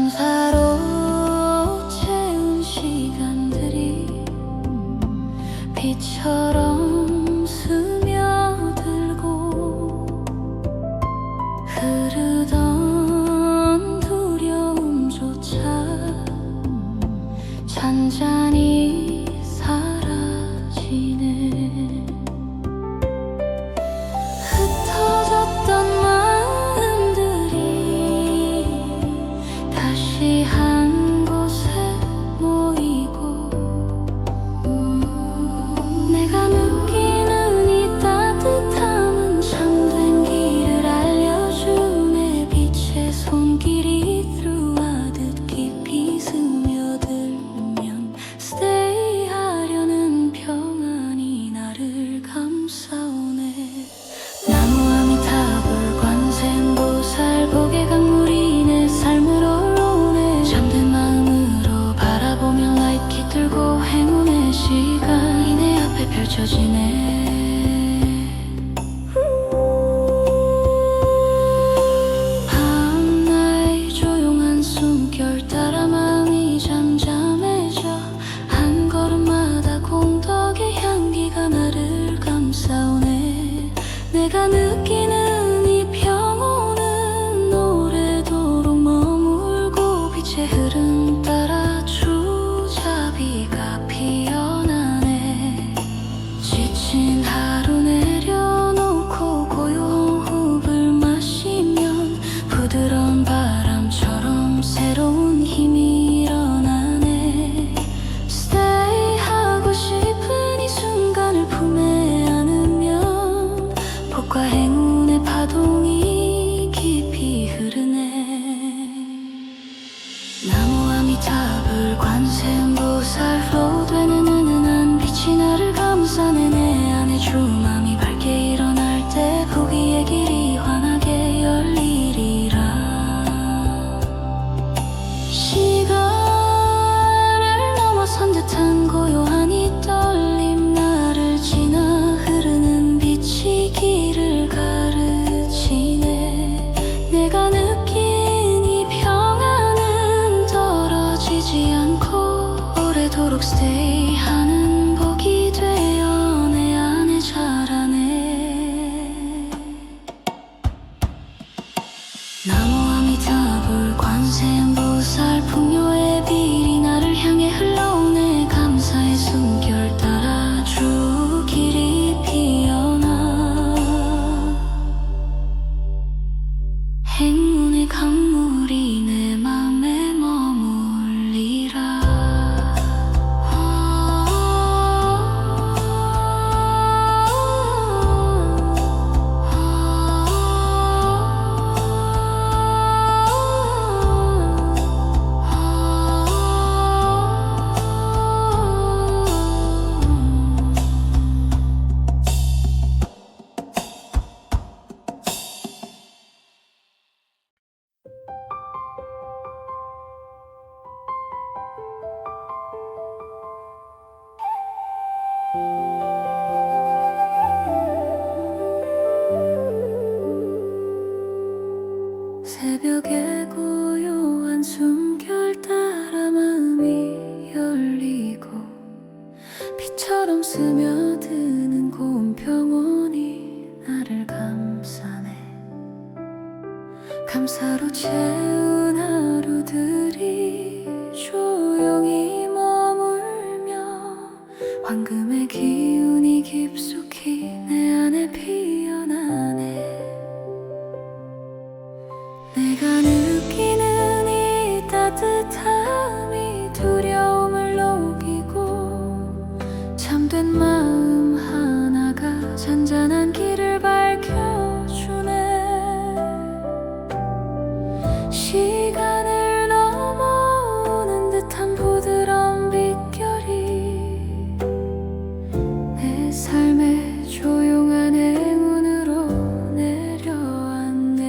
감사로 채운 시간들이 비처럼 스며들고 흐르던 두려움조차 잔잔히 사라지네. 흩어졌던 마음들이 다시 한 곳에 모이고 내가 느끼는 이 따뜻함은 참된 길을 알려주네. 빛의 손길이 들어와듯 깊이 스며들면 Stay 하려는 평안이 나를 감싸오네. 나무아미타불 관세음보살 복의 강물이 내 삶을 올라오네. 잠든 마음으로 바라보면 라이트 깃들고 행운의 시간이 내 앞에 펼쳐지네. 밤나의 조용한 숨결 따라 마음이 잠잠해져. 한 걸음마다 공덕의 향기가 나를 감싸오네. 내가 느끼는 이 평온은 오래도록 머물고 빛의 흐름 따라 주자비가 피어나네. 지친 하루 내려놓고 고요한 호흡을 마시면 부드러운 바람처럼 새로운 힘이 일어나네. Stay 하고 싶은 이 순간을 품에 안으면 복과 행운의 파동이 깊이 흐르네. 나무아미타불 관세음보살 flow 되는 은은한 빛이 나를 감싸네. 내 안에 주맘이 밝게 일어날 때 부귀의 길이 환하게 열리리라. 시간을 넘어선 듯한 고요한 이 떨림 나를 지나 흐르는 빛이 길을 가르치네. 내가 느낀 이 평안은 떨어지지 않고 오래도록 stay 하는 복이 되어 내 안에 자라네. 나무아미타불 관세음보살 풍요의 빛이 나를 향해 흘러오네. 감사의 숨결 따라 주 길이 피어나 행운의 강물이 내 맘에 머물리라. 새벽의 고요한 숨결 따라 마음이 열리고 빛처럼 스며드는 고운 평온이 나를 감싸네. 감사로 채운 하루들이 조용히 머물며 황금의 기운이 깊숙이 내 안에 피어나네. 내가 느끼는 이 따뜻함이 두려움을 녹이고 잠든 마음 하나가 잔잔한 길을 밝혀주네. 시간을 넘어오는 듯한 부드러운 빛결이 내 삶에 조용한 행운으로 내려왔네.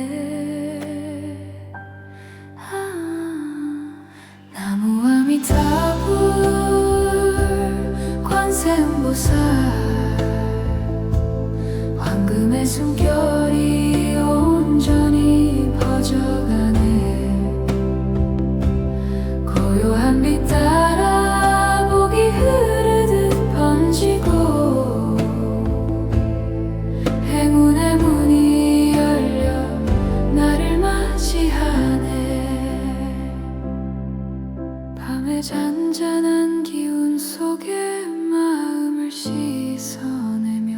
고요한 빛 따라 복이 흐르듯 번지고 행운의 문이 열려 나를 맞이하네. 밤의 잔잔한 기운 속에 마음을 씻어내면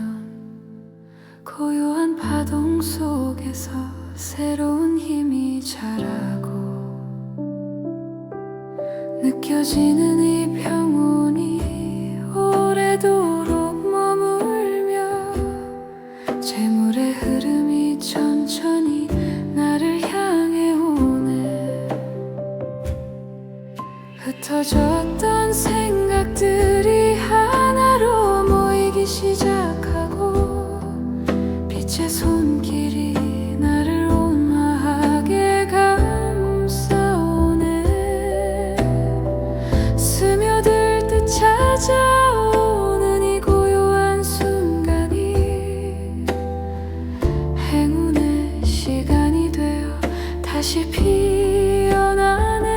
고요한 파동 속에서 새로운 힘이 자라고 느껴지는 이 평온이 오래도록 머물며 재물의 흐름이 천천히 나를 향해 오네. 흩어졌던 생각들이 하나로 모이기 시작하고 빛의 손길이 나를 온화하게 감싸오네. 스며들 듯 찾아오는 이 고요한 순간이 행운의 시간이 되어 다시 피어나네.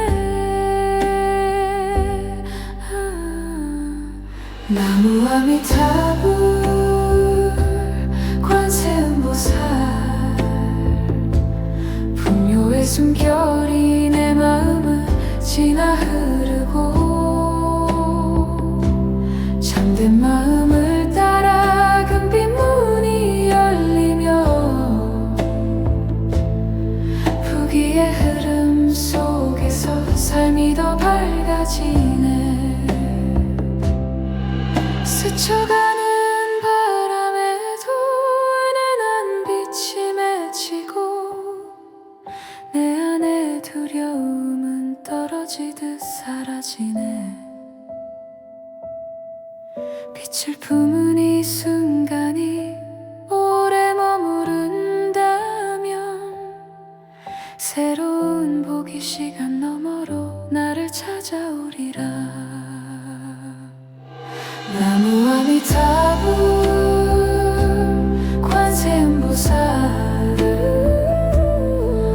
나무아미타불 관세음보살 풍요의 숨결이 내 마음을 지나 흐르고 잠든 마음을 따라 금빛 문이 열리며 부귀의 흐름 속에서 삶이 더 밝아지네. 스쳐가는 바람에도 은은한 빛이 맺히고 내 안의 두려움은 떨어지듯 사라지네. 빛을 품은 이 순간이 오래 머무른다면 새로운 복이 시간 너머로 나를 찾아오리라. 나무아미타불 관세음보살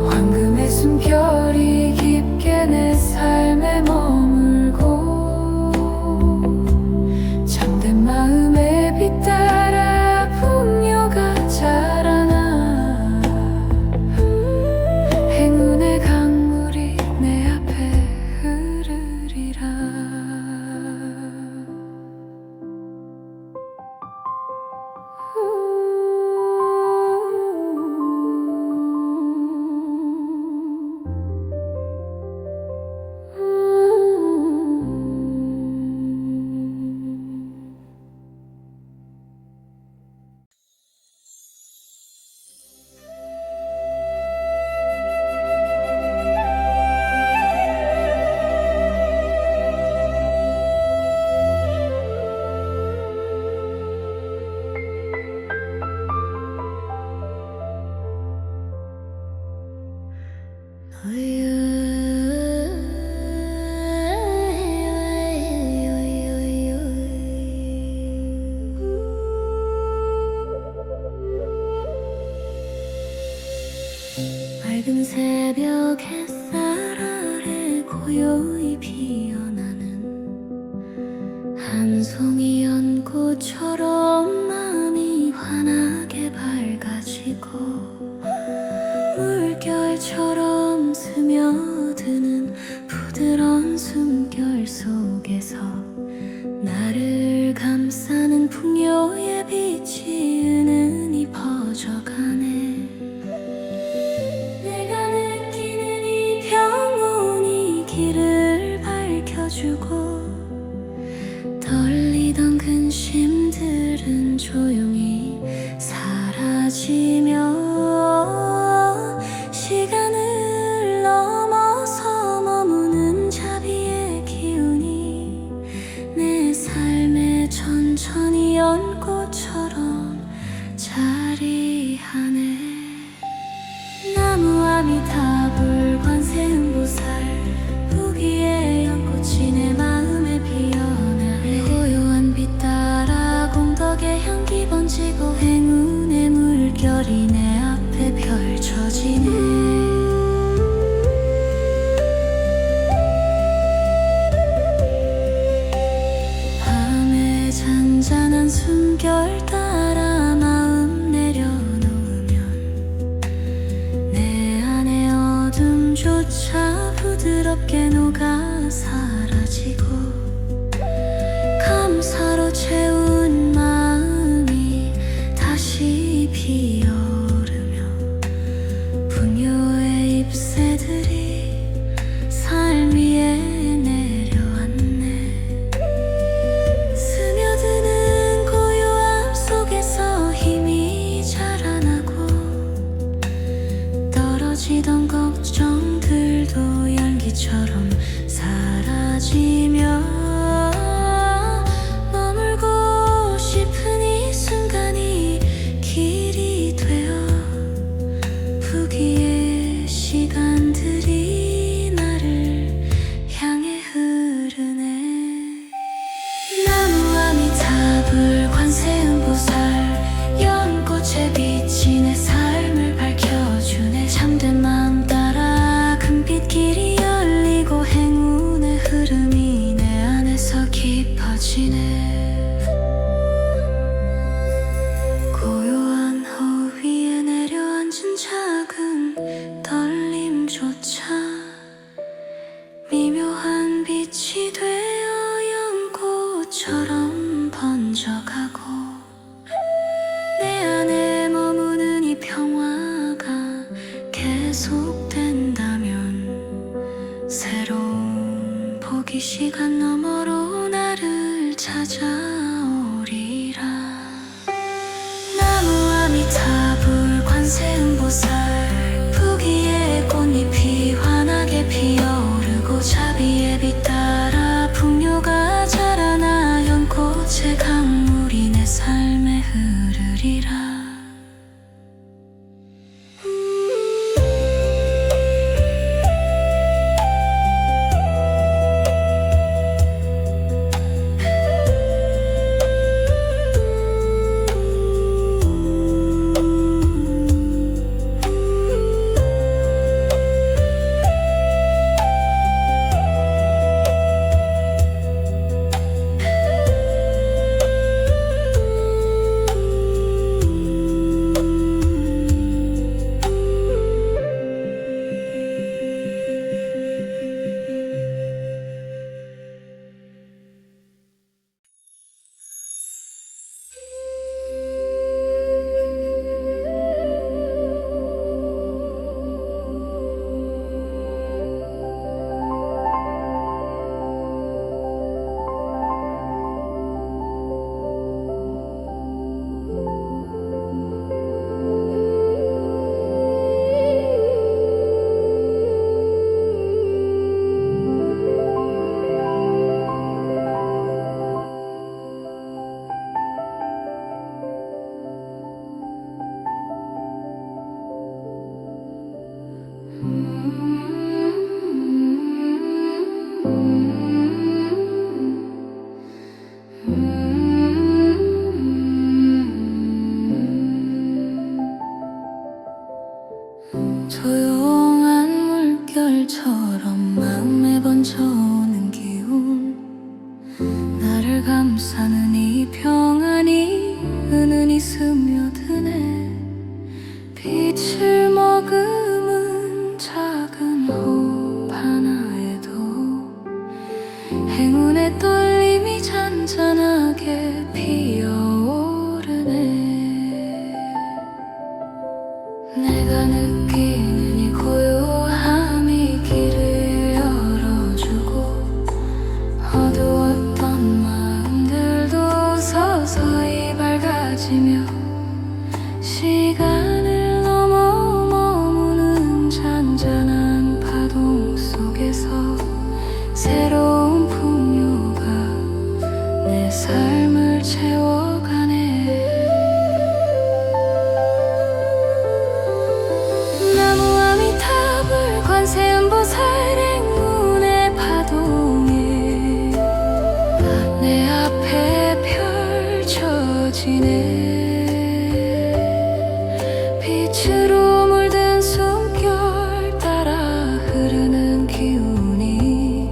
황금의 숨결이 깊게 내 삶에 머물고 잠든 마음의 빛 따라 풍요가 자라나 행운의 강물이 내 앞에 흐르리라. 맑은 새벽 햇살 아래 고요히 피어나는 한 송이 연꽃처럼 마음이 환하게 밝아지고 물결처럼 스며드는 부드러운 숨결 속에서 나를 감싸는 풍요의 빛이 은은히 퍼져가네. 내가 느끼는 이 평온이 길을 부드럽게 녹아 사라지고 감사로 채운 마음이 다시 피어오르며 분요의 잎새들이 삶 위에 내려왔네. 스며드는 고요함 속에서 힘이 자라나고 떨어지던 걱정들도 연기처럼 사라지며 머물고 싶은 이 순간이 길이 되어 부기의 시간들이 나를 향해 흐르네. 나무아미타불 관세음보살 연꽃에 비친 내 삶을 밝혀주네. 잠든 마음 따라 금빛 길이 열리고 행운의 흐름이 내 안에서 깊어지네. 고요한 호흡 위에 내려앉은 작은 떨림조차 미묘한 빛이 되어 연꽃처럼 번져가고 내 안에 머무는 이 평화가 계속된다면 새로운 포기 시간 너머로 나를 찾아오리라. 나무아미타불 관세음보살 부기의 꽃잎이 환하게 피어오르고 자비의 빛 따라 풍요가 자라나 연꽃의 강물이 내 삶에 흐르리라. 조용한 물결처럼 마음에 번져오는 기운 나를 감싸는 이 평안이 은은히 스며드네. 빛을 머금은 작은 호흡 하나에도 행운의 떨림이 잔잔하게 피어오르네. 내가 느끼는 이 고요함이 길을 열어주고 어두웠던 마음들도 서서히 밝아지며 시간을 넘어 머무는 잔잔한 파동 속에서 새로운 풍요가 내 삶을 채워가네. 나무아미타불 관세음보살 행운의 파동이 내 앞에 펼쳐지네. 빛으로 물든 숨결 따라 흐르는 기운이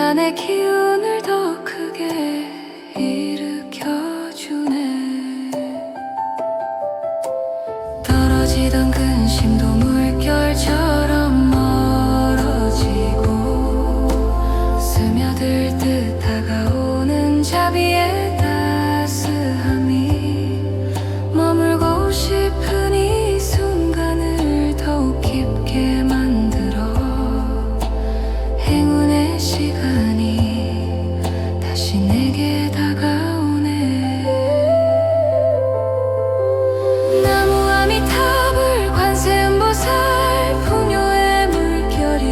안에 기운을 더 크게 일으켜주네. 떨어지던 근심도 물결처럼 멀어지고 스며들 듯 다가오는 자비의 따스함이 머물고 싶은 이 순간을 더욱 깊게 만들어 행운의 시간이 다시 내게 다가오네. 나무 아미타불 관세음보살 풍요의 물결이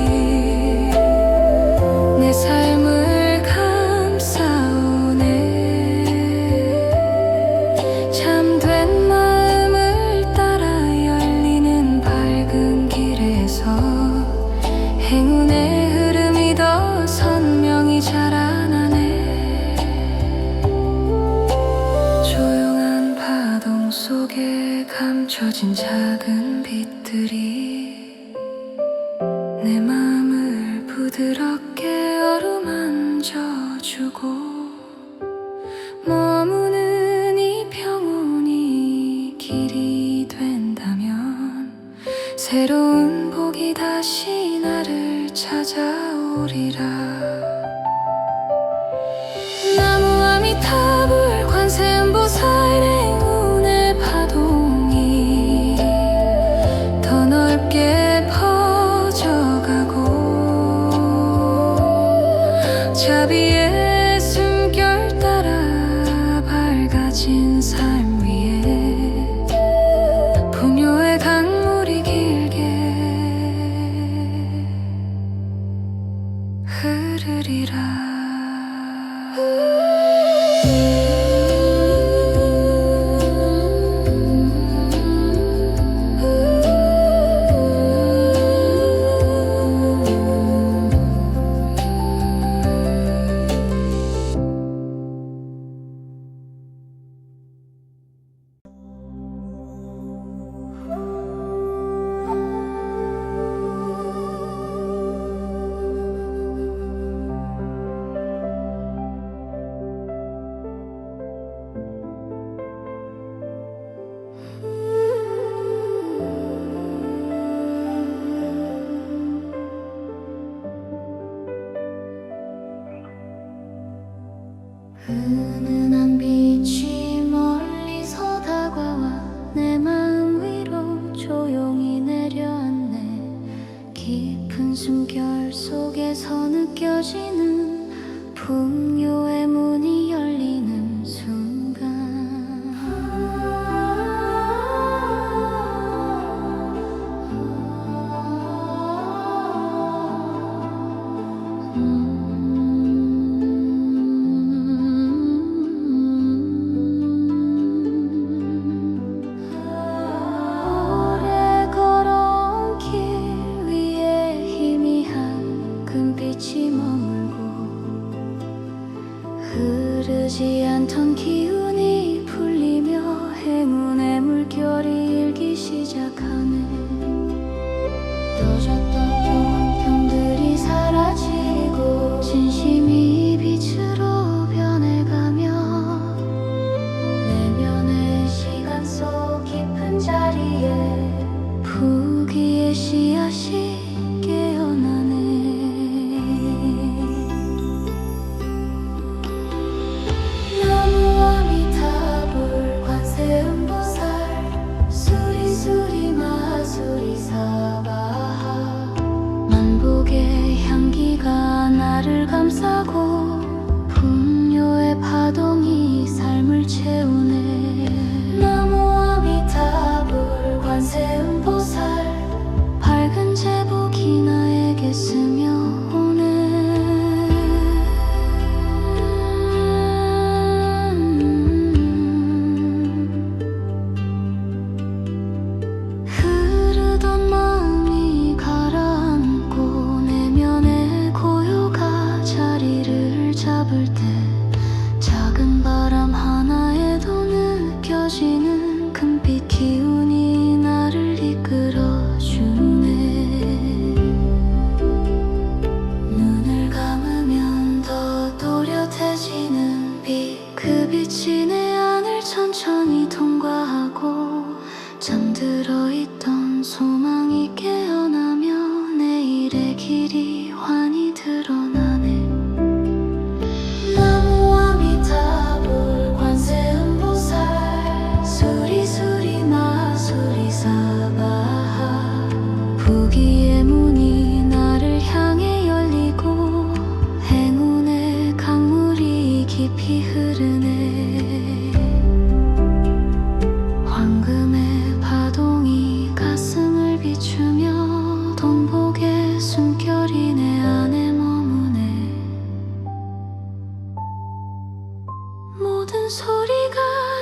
내 삶을 감싸오네. 잠든 마음을 따라 열리는 밝은 길에서 행운의 흐름이 더 선명히 자라나네. 조용한 파동 속에 감춰진 작은 빛들이 내 마음을 부드럽게 어루만져주고 머무는 이 평온이 길이 된다면 새로운 복이 다시 나를 찾아오리라. 나무 아미타불 관세음보살 행운의 파동이 더 넓게 퍼져가고 자비의 숨결 따라 밝아진 삶 위에 풍요의 강물이 길게 흐르리라. 은은한 빛이 멀리서 다가와 내 마음 위로 조용히 내려앉네. 깊은 숨결 속에서 느껴지는 풍요의 문이 열리는 순간 흐르지 않던 기운이 풀리며 행운의 물결이 일기 시작하네. 떠졌던 평들이 사라지고 진심이 빛으로 변해가며 내면의 시간 속 깊은 자리에 부귀의 씨앗이 깨어나네. 만복의 향기가 나를 감싸고 풍요의 파동이 삶을 채우네. 나무 아미타불 관세음보살 밝은 제복이 나에게 스며오네. 흐르던 마음이 가라앉고 내면의 고요가 자리를 잡을 때 작은 바람 하나에도 길이 환히 드러나네. 나무 아미타불 관세음보살 수리수리 마수리 사바하. 부귀의 문이 나를 향해 열리고 행운의 강물이 깊이 흐르네. 황금의 파동이 가슴을 비추며 돈복의 숨결이 내 안에 머무네. 모든 소리가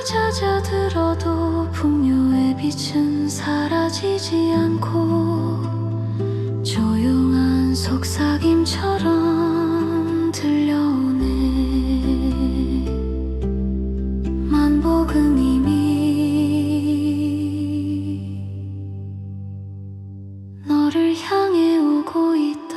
잦아들어도 풍요의 빛은 사라지지 않고 조용한 속삭임처럼 들려오네. 만복음이미 너를 향해 오고 있다.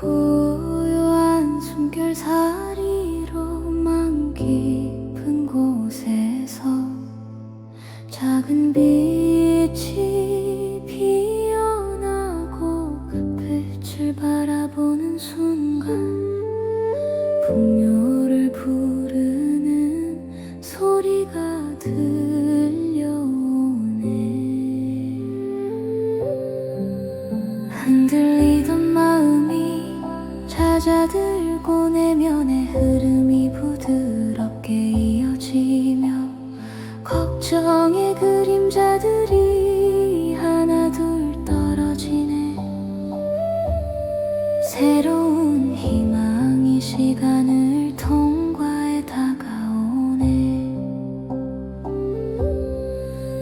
고요한 숨결사리로만 깊은 곳에서 작은 빛이 피어나고 그 빛을 바라보는 순간 풍요를 부르는 소리가 들려오네. 흔들리던 마음이 잦아들고 내면의 흐름이 부드럽게 이어지며 걱정의 그림자들이 하나둘 떨어지네. 새로운 희망이 시간을 통과해 다가오네.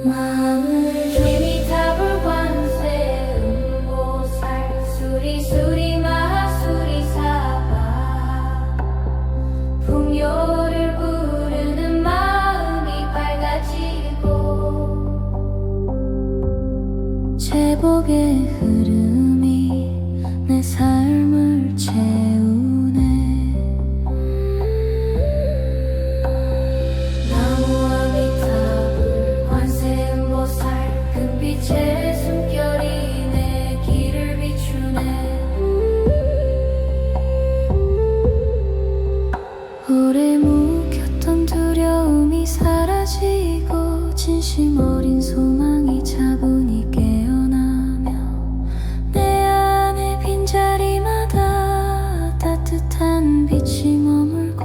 마음을 아미타불 관세음보살 수리수리 마수리 사바. 풍요를 부르는 마음이 밝아지고 제복의 흐름이 내 삶을 채우네. 나무 아미타불 관세음보살 금빛의 숨결이 내 길을 비추네. 오래 묵혔던 두려움이 사라지고 진심 어린 소망이 차분히 깨어나며 내 안의 빈자리마다 따뜻한 빛이 머물고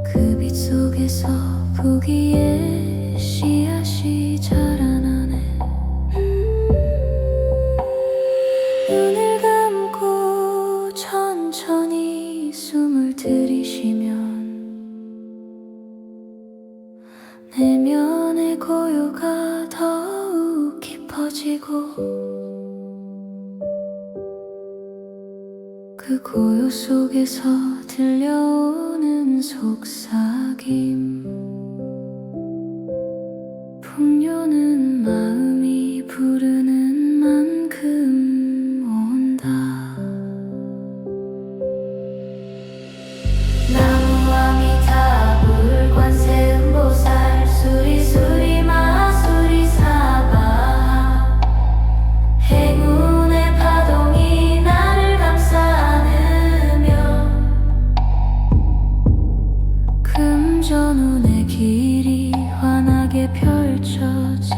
그 빛 속에서 부귀의 씨앗이 자라나네. 눈을 감고 천천히 숨을 들이쉬면 내면의 고요가 더욱 깊어지고 그 고요 속에서 들려오는 속삭임. 풍요는 마음이 부르는 만큼 온다. 나무 아미타불 관세음보살 수리수리 마수리 사바. 행운의 파동이 나를 감싸 안으며 그 그저 눈에 길이 환하게 펼쳐지네.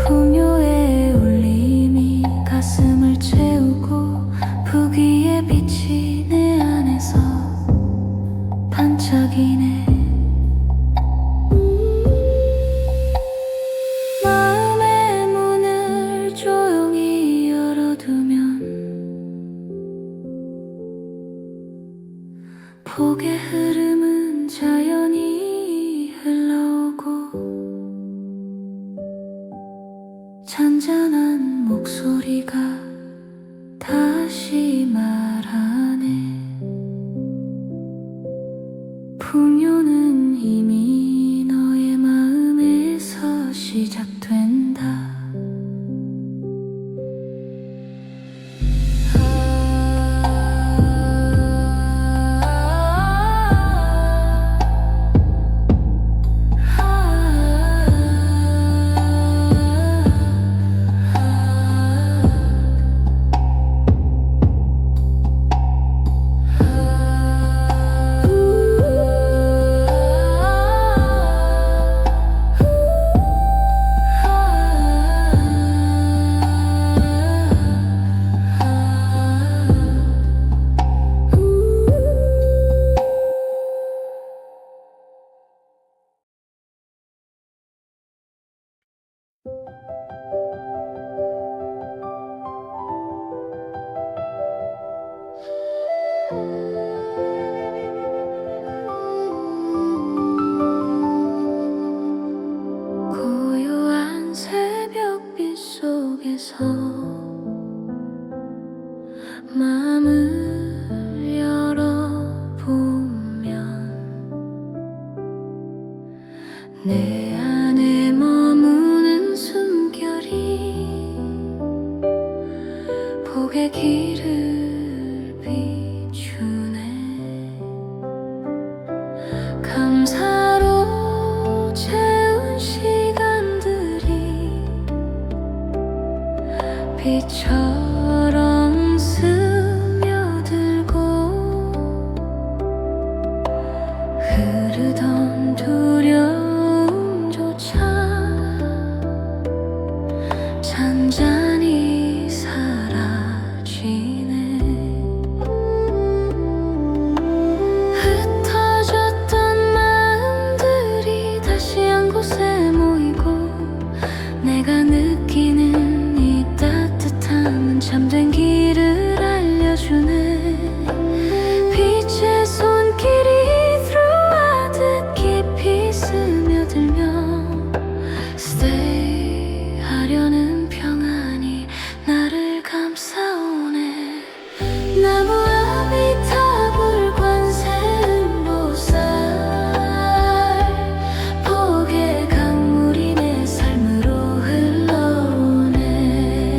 풍요의 울림이 가슴을 채우고 부귀의 빛이 내 안에서 반짝이네. 마음의 문을 조용히 열어두면 복의 흐름은 자연히 흘러오고 잔잔한 목소리가 다시 말하네. 풍요는 이미 너의 마음에서 시작된다. 고요한 새벽빛 속에서 마음을 열어보면 내 안에 머무는 숨결이 복의 길을 비추네. 감사로 채운 시간들이 빛처럼 스며들고 흐르던 두려움조차 잔잔히 사라지네. 흩어졌던 마음들이 다시 한 곳에 모이고 내가 느끼는 이 따뜻함은 참된 길을 알려주네. 빛의 손길이 들어와듯 깊이 스며들며 Stay 하려는 평안이 나를 감싸오네. 나무 아미타불 관세음보살 복의 강물이 내 삶으로 흘러오네.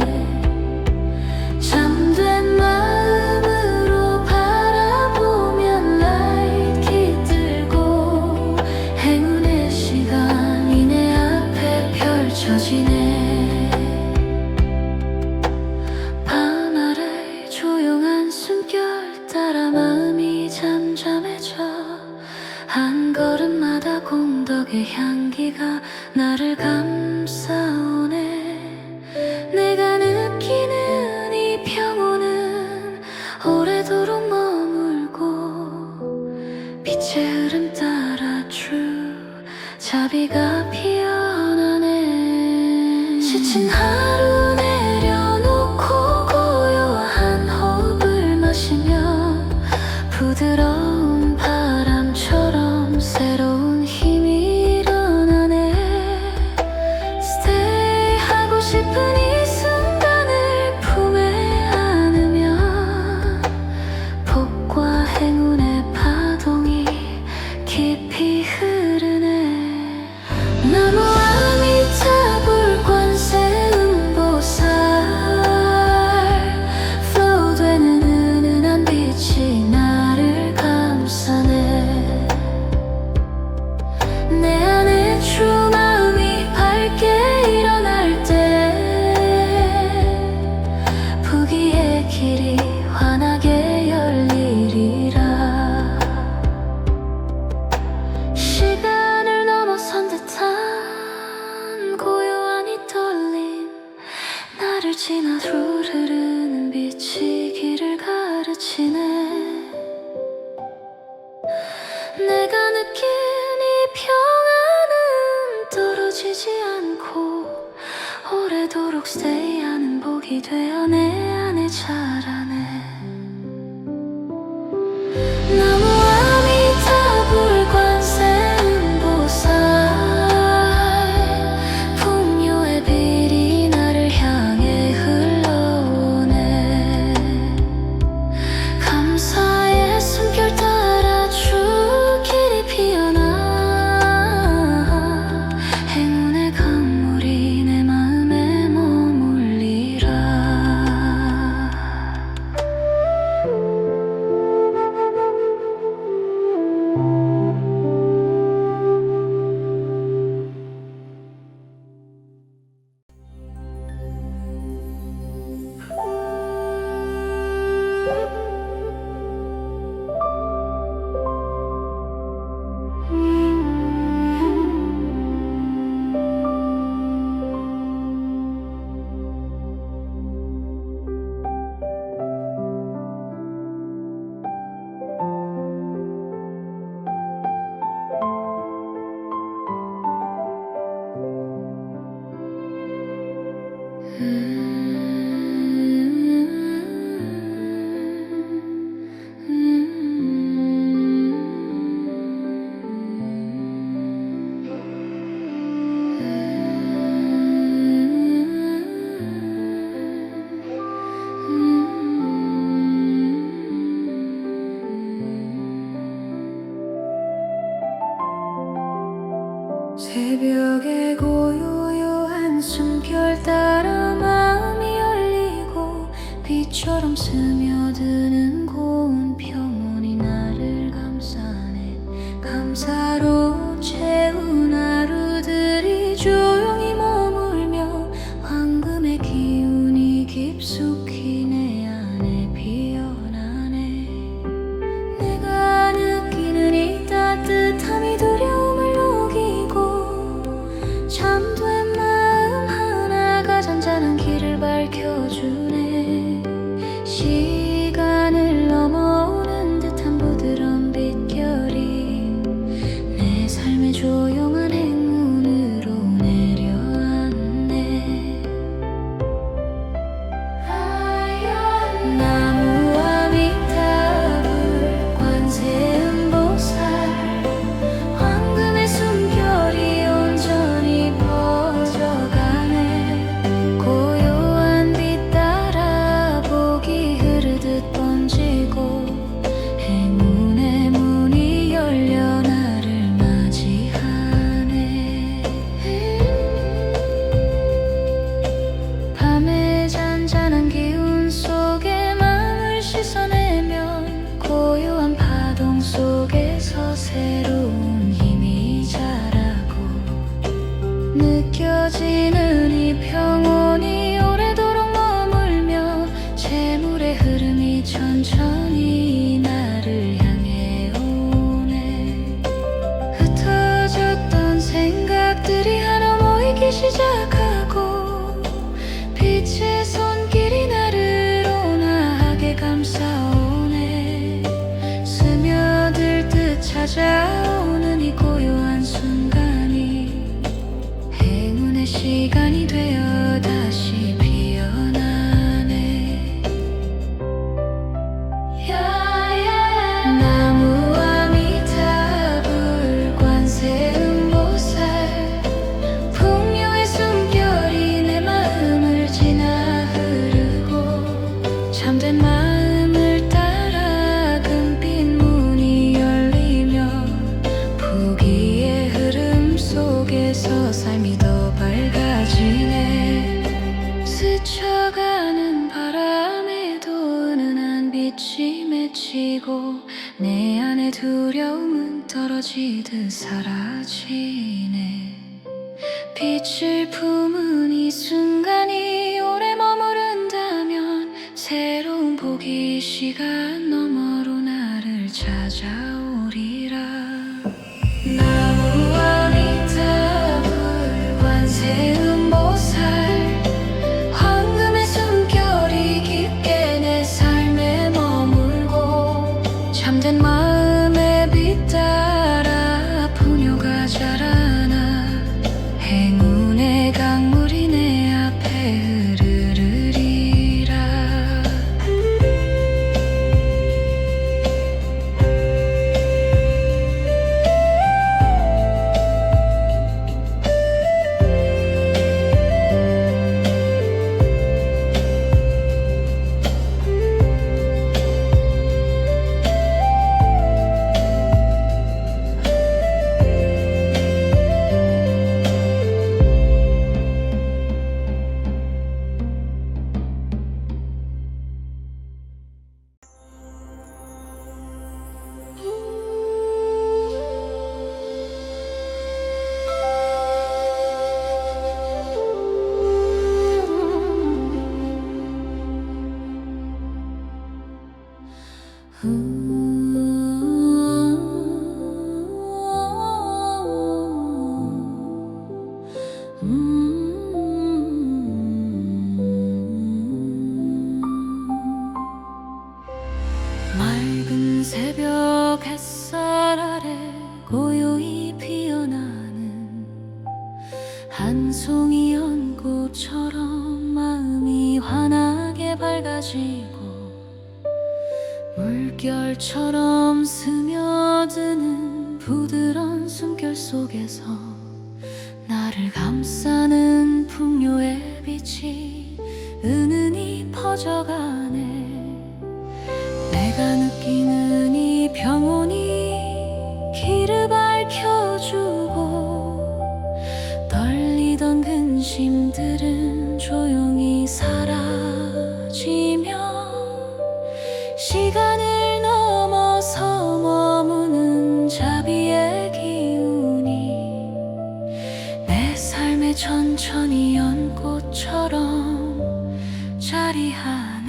잠든 마음으로 바라보면 light 깃들고 행운의 시간이 내 앞에 펼쳐지네. 밤아래 조용한 숨결 따라 마음이 잠잠해져 한 걸음마다 공덕의 향기가 나를 감싸오네. 내가 느끼는 이 평온은 오래도록 머물고 빛의 흐름 따라 true 자비가 피어나네. 지친 하루 내려놓고 고요한 호흡을 마시며 부드러운 바람처럼 새로운 힘이 일어나네. Stay 하고 싶은 이 순간을 품에 안으면 복과 행운의 파동이 깊이 흐르네. 나무 아미타불 관세음보살 flow 되는 은은한 빛이 나를 감싸오네. stay 하는 복이 되어 내 안에 자라네. 나무 아미타불 관세음보살 풍요의 빛이 나를 향해 흘러오네. 감사의 숨결 따라 줄길이 피어나 행운의 강물이 내 마음에 머물리라. 새벽의 고요한 숨결 따라 마음이 열리고 빛처럼 스며드는 고운 평온이 나를 감싸네. 감사로 채운 하루들이 조용히 머물며 황금의 기운이 깊숙이 내 안에 피어나네. 내가 느끼는 이 따뜻함이 두려움을 잠든 마음 하나가 잔잔한 길을 밝혀주네. 시간을 넘어오는 듯한 부드러운 빛결이 내 삶의 조용한 행운으로 내려앉네. 나무 아미타불 관세음보살 황금의 숨결이 고요한 빛 따라 복이 흐르듯 번지고 행운의 문이 열려 나를 맞이하네. 밤의 잔잔한 기운 속에 마음을 씻어내면 고요한 파동 속에서 새로운 힘이 자라고 느껴지는 이 평온이 오래도록 머물며 재물의 흐름이 천천히 나를 향해 오네. 흩어졌던 생각들이 하나 모이기 시작하고 빛의 손길이 나를 온화하게 감싸오네. 스며들 듯 찾아오는 이 고요한 순간이 행운의 시간이 되어 다시 피어나네. 나무 아미타불 관세음보살 풍요의 숨결이 내 마음을 지나 흐르고 잠든 마음을 따라 금빛 문이 열리며 부귀의 흐름 속에서 삶이 더 밝아지네. 스쳐가는 바람에도 은은한 빛이 맺히고 내 안의 두려움은 떨어지듯 사라지네. 빛을 품은 이 순간이 오래 머무른다면 새로운 복이 시간 너머로 나를 찾아오리라. 나무 아미타불 관세음보살 황금의 숨결이 깊게 내 삶에 머물고 잠든 마음의 빛 따라 풍요가 자라나 행운의 강물이 내 앞에 새벽 햇살 아래 고요히 피어나는 한 송이 연꽃처럼 마음이 환하게 밝아지고 물결처럼 스며드는 부드러운 숨결 속에서 나를 감싸는 풍요의 빛이 은은히 퍼져가네. 내가 느끼는 이 평온이 길을 밝혀주고 떨리던 근심들은 조용히 사라지며 시간을 넘어서 머무는 자비의 기운이 내 삶에 천천히 연꽃처럼 자리하네.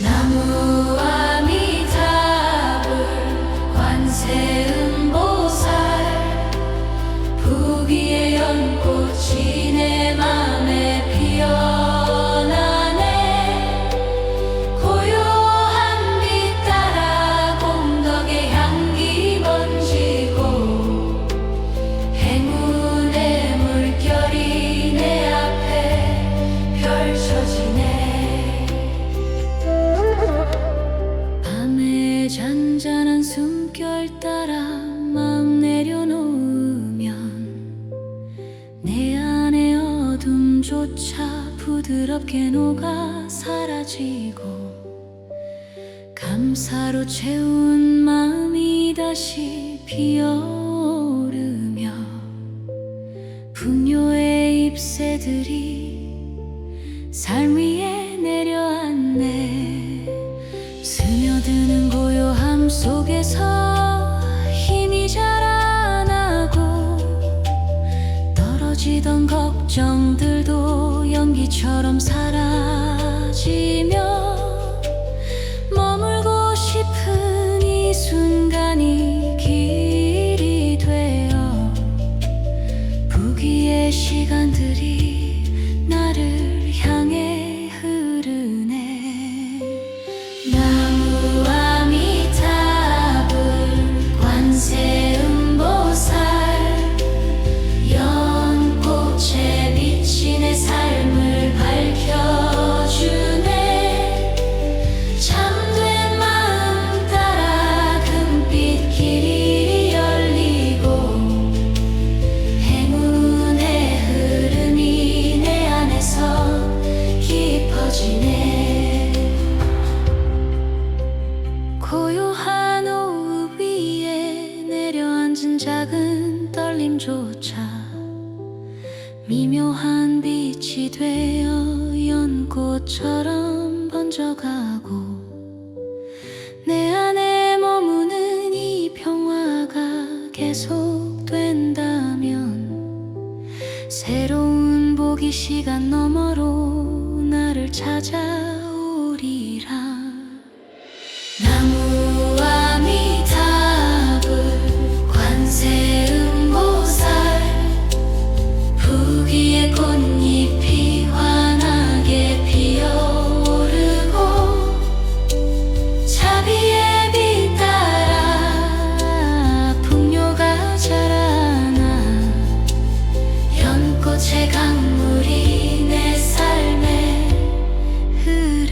나무 아미타불 관세음보살 부귀의 연꽃이 내 맘에 피어나네. 고요한 빛 따라 공덕의 향기 번지고 행운의 물결이 내 앞에 펼쳐지네. 밤에 잔잔한 숨결 따라 마음 내려놓으면 내 안의 어둠조차 부드럽게 녹아 사라지고 감사로 채운 마음이 다시 피어오르며 풍요의 잎새들이 삶 위에 내려앉네. 스며드는 고요함 속에서 힘이 자라나고 떨어지던 걱정들도 연기처럼 사라지며 머물고 싶은 이 순간이 길이 되어 부귀의 시간들이 나를 향해 흐르네. 나무 아미타불 관세음보살 연꽃에 비친 내 삶을 밝혀주네. 참된 마음 따라 금빛 길이 열리고 행운의 흐름이 내 안에서 깊어지네. 고요한 오후 위에 내려앉은 작은 떨림조차 미묘한 빛이 되어 연꽃처럼 번져가고 내 안에 머무는 이 평화가 계속된다면 새로운 복이 시간 너머로 나를 찾아오리라. 나무 아미타불 관세음보살 부귀의 꽃잎이 환하게 피어오르고 자비의 빛 따라 풍요가 자라나 연꽃의 강물이 내 삶에 흐르네.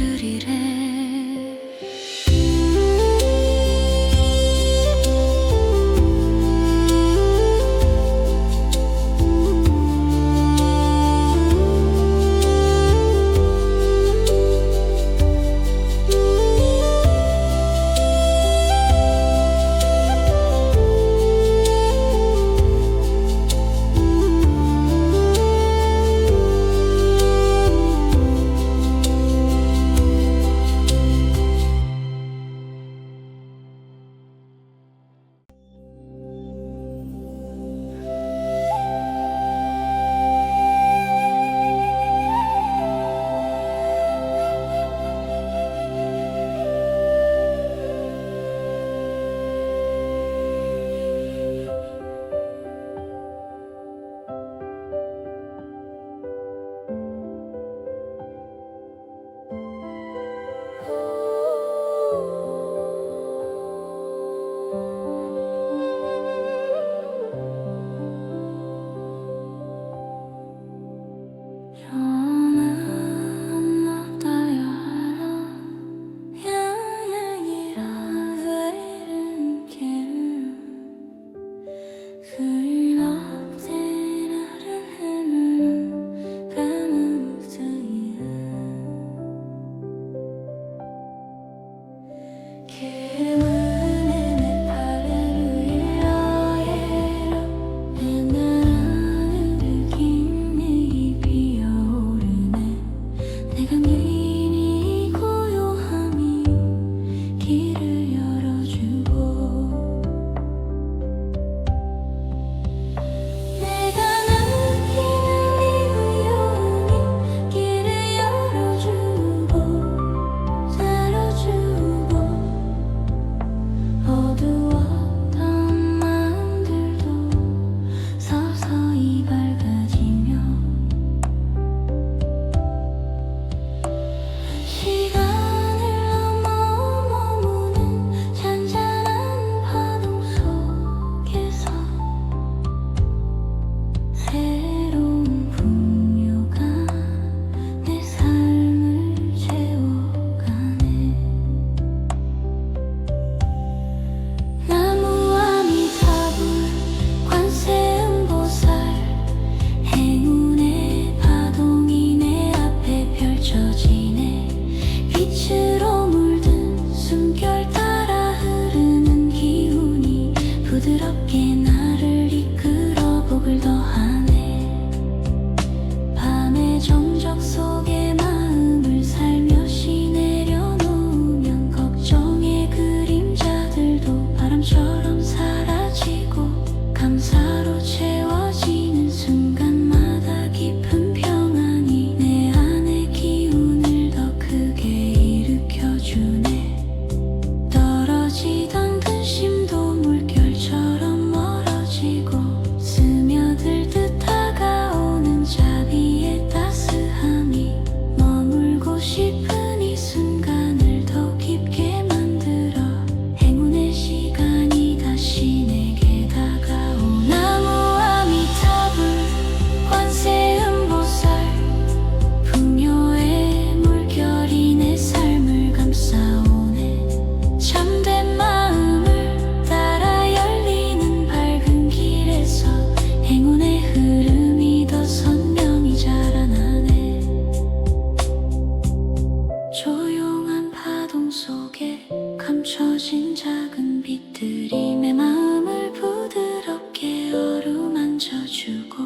흩어진 작은 빛들이 내 마음을 부드럽게 어루만져주고,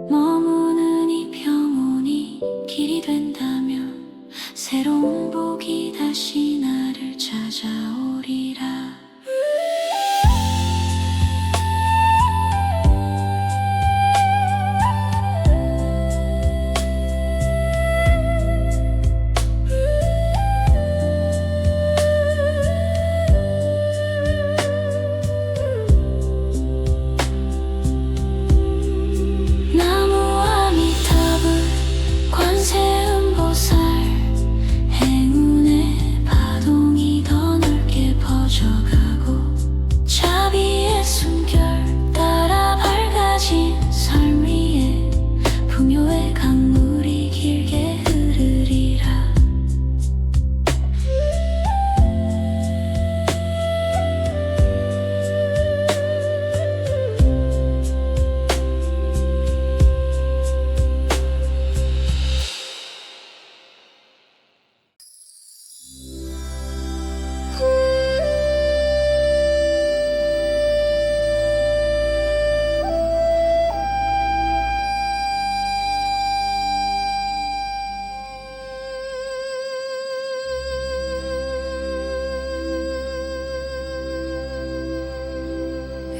머무는 이 평온이 길이 된다면 새로운 복이 다시 나를 찾아오리라.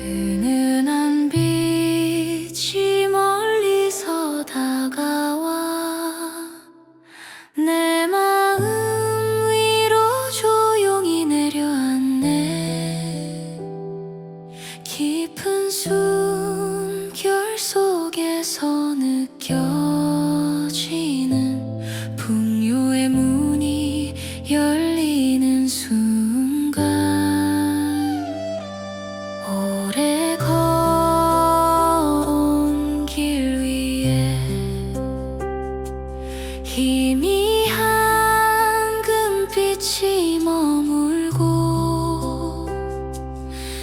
은은한 빛이 멀리서 다가와 내 마음 위로 조용히 내려앉네. 깊은 숨결 속에서 느껴지는 풍요의 문이 열리는 순간, 오래 걸어온 길 위에 희미한 금빛이 머물고,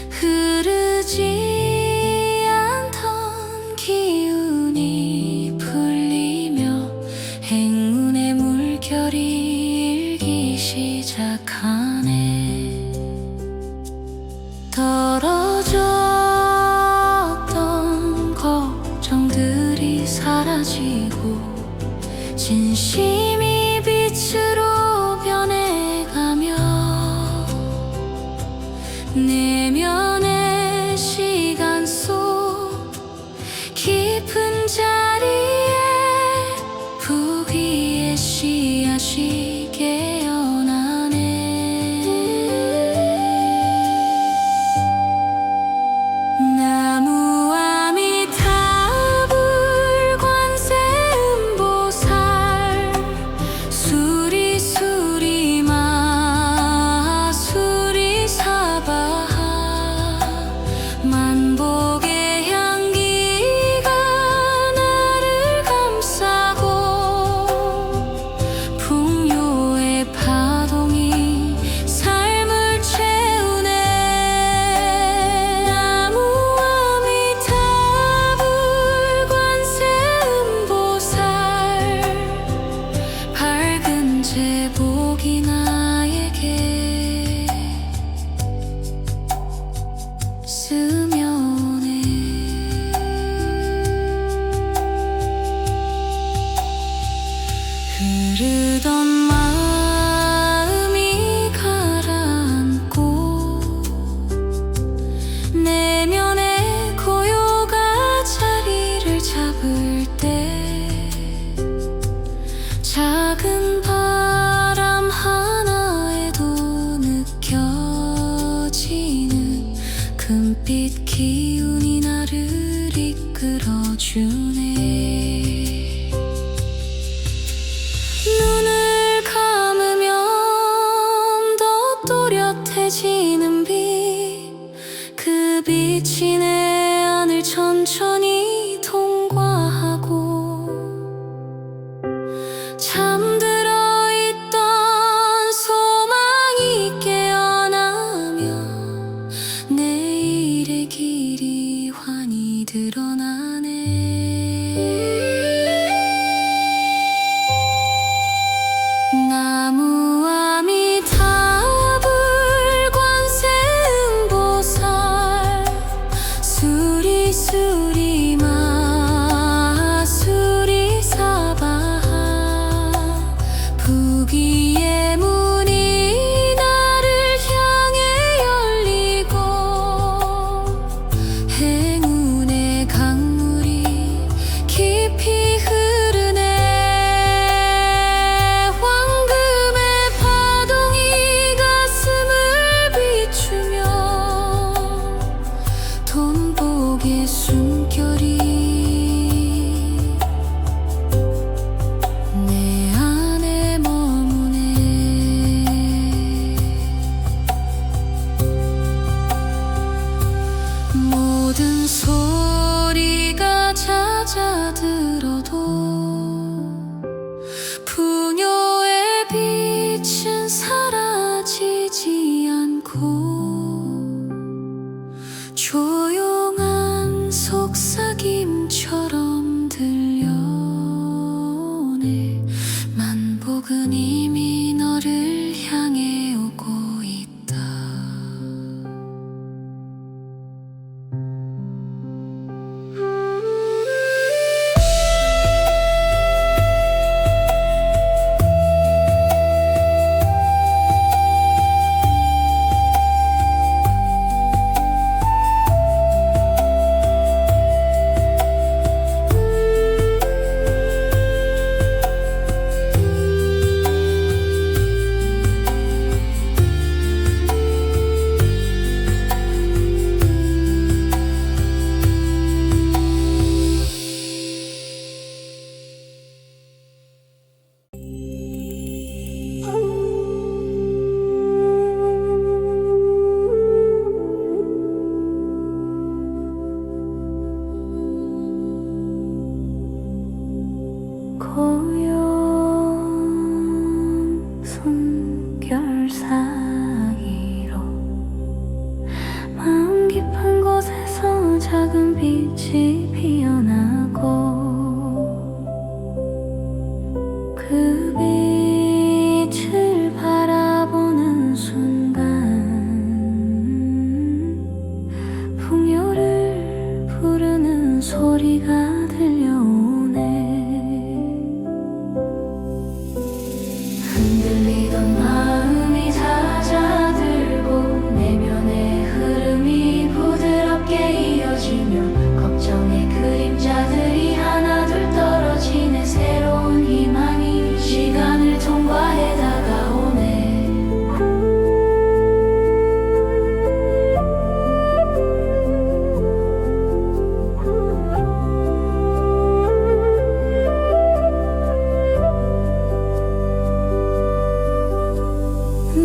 흐르지 않던 기운이 풀리며 행운의 물결이 일기 시작하네. 떨어졌던 걱정들이 사라지고 진심이 빛으로 변해가며 내면의 시간 속 깊은 자리에 부귀의 씨앗이 깨어나네. 나무 아미타불 관세 음보살 수리수리 마수리 사바하, 만복의 향기가 나를 감싸고 풍요의 파동이 삶을 채우네. 나무 아미타불 관세 음보살, 밝은 제복이 나에게 스며오네. 흐르던 마음이 가라앉고 내면의 고요가 자리를 잡을 때, 작은 바람 하나에도 느껴지는 금빛 기운이 나를 이끌어주네. 눈을 감으면 더 또렷해지는 빛, 그 빛이 내 안을 천천히 통과하고 잠들어 있던 소망이 깨어나며 내일의 길이 환히 드러나네. 나무 아미타불 작은 빛이 피어나고 그 빛을 바라보는 순간 풍요를 부르는 소리가 들려오네. 흔들리던 마음이 잦아들고 내면의 흐름이 부드럽게 이어지며 걱정의 그림자들이 하나둘 떨어지네. 새로운 희망이 시간을 통과해 다가오네.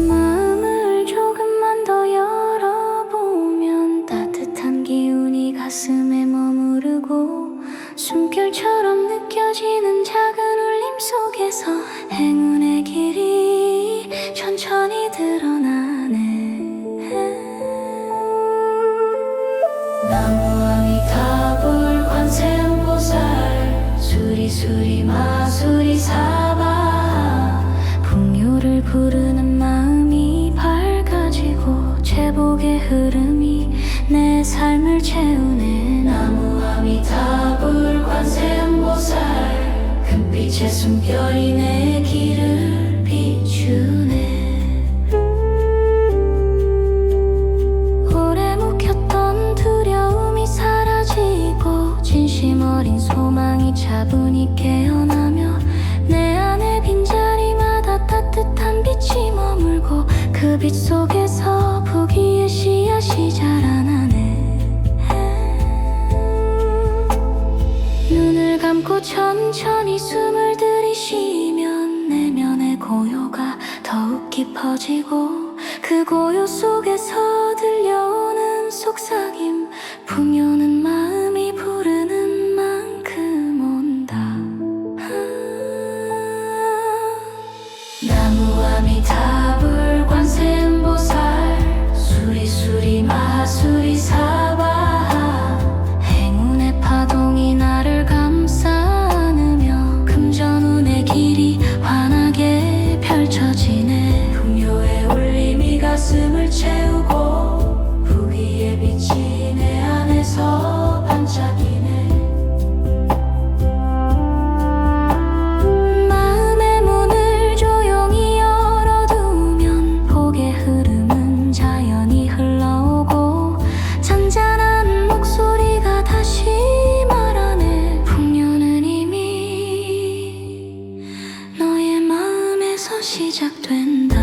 마음을 조금만 더 열어보면 따뜻한 기운이 가슴에 머무르고 숨결처럼 느껴지는 작은 울림 속에서 행운의 길이 천천히 드러나네. 나무아미타불 관세음보살 수리수리 마수리 사바 풍요를 부르는 마음이 밝아지고 제복의 흐름이 내 삶을 채우네. 나무아미타불 관세음보살 금빛의 숨결이 내 길을 비추네. 오래 묵혔던 두려움이 사라지고 진심 어린 소망이 차분히 깨어나며 내 안의 빈자리마다 따뜻한 빛이 머물고 그 빛 속에서 부귀의 씨앗이 자라나네. 눈을 감고 천천히 숨을 들이쉬면 내면의 고요가 더욱 깊어지고 그 고요 속에서 들려오는 속삭임 풍요는 마음이 부르는 만큼 온다. 나무아미타불 관세음보살 수리수리 마수리 사바 행운의 파동이 나를 감싸 안으며 금전운의 길이 환하게 펼쳐지네. 풍요의 울림이 가슴을 채우고 부귀의 빛이 내 안에서 반짝이네. 마음의 문을 조용히 열어두면 복의 흐름은 자연히 흘러오고 잔잔한 목소리가 다시 말하네. 풍요는 이미 너의 마음에서 시작된다.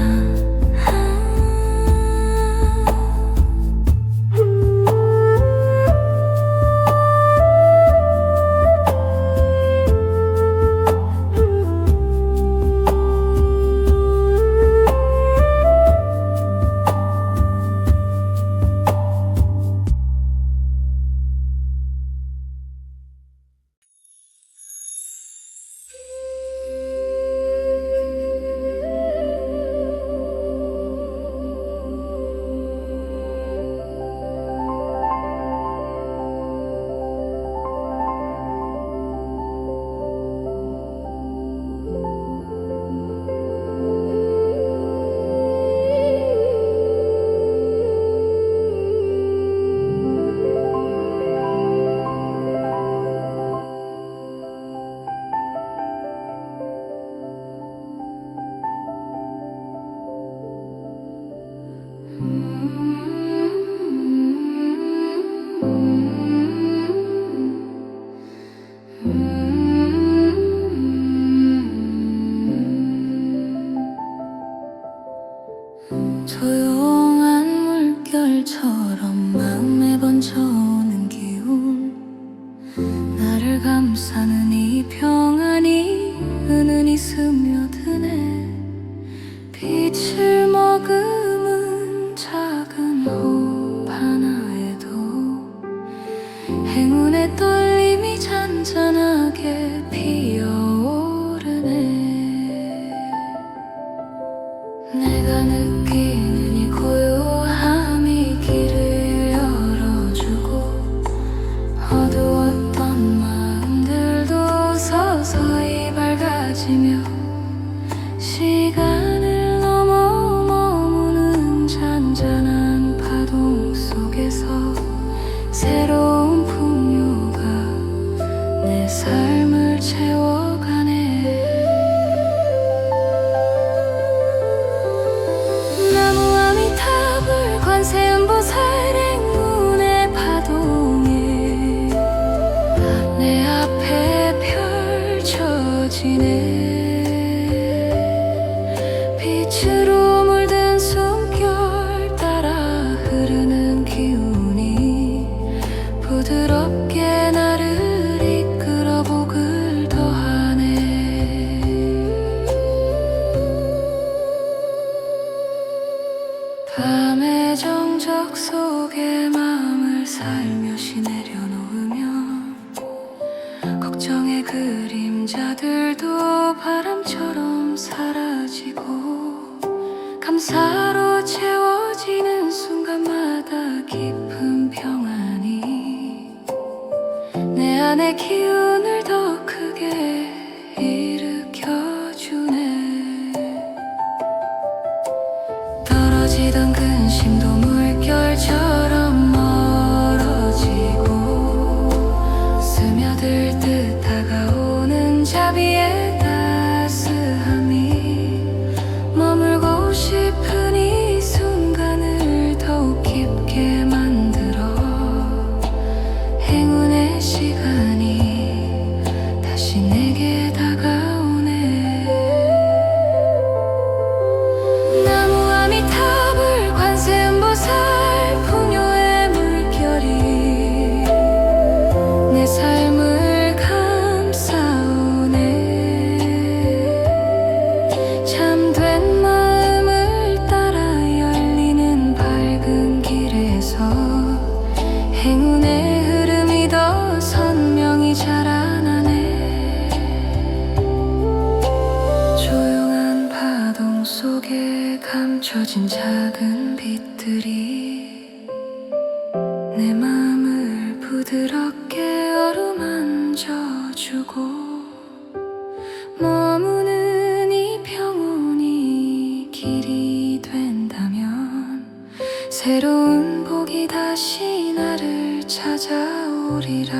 조용한 물결처럼 마음에 번져오는 기운 나를 감싸는 이 평안이 은은히 스며드네. 빛을 머금은 작은 호흡 하나에도 행운의 떨림이 잔잔하게 피어오르네. 내가 느끼는 이 고요함이 길을 열어주고 삶을 채워가네. 나무 아미타불 관세음보살 행운의 파동에 내 앞에 펼쳐지네. 빛으로 물든 숨결 따라 흐르는 기운이 부드럽게 나를 이끌어 복을 더하네. 밤의 정적 속에 마음을 살며시 내려놓으면 걱정의 그림자들도 바람처럼 사라지고 감사로 채워지는 순간마다 깊은 평안이 내 안의 기운을 더 크게 일으켜주네. 떨어지던 근심도 물결처럼 멀어지고 스며들 듯 다가오는 자비의 따스함이 머물고 싶은 이 순간을 더욱 깊게 만들어 행운의 시간이 다시 내게 다가오네. 나무 아미타불 관세음보살 풍요의 물결이 내 삶을 감싸오네. 참된 마음을 따라 열리는 밝은 길에서 행운의 흐름이 더 선명히 자라나네. 조용한 파동 속에 감춰진 작은 빛들이 내 마음을 부드럽게 어루만져주고 머무는 이 평온이 길이 된다면 새로운 복이 다시 나를 찾아오리라.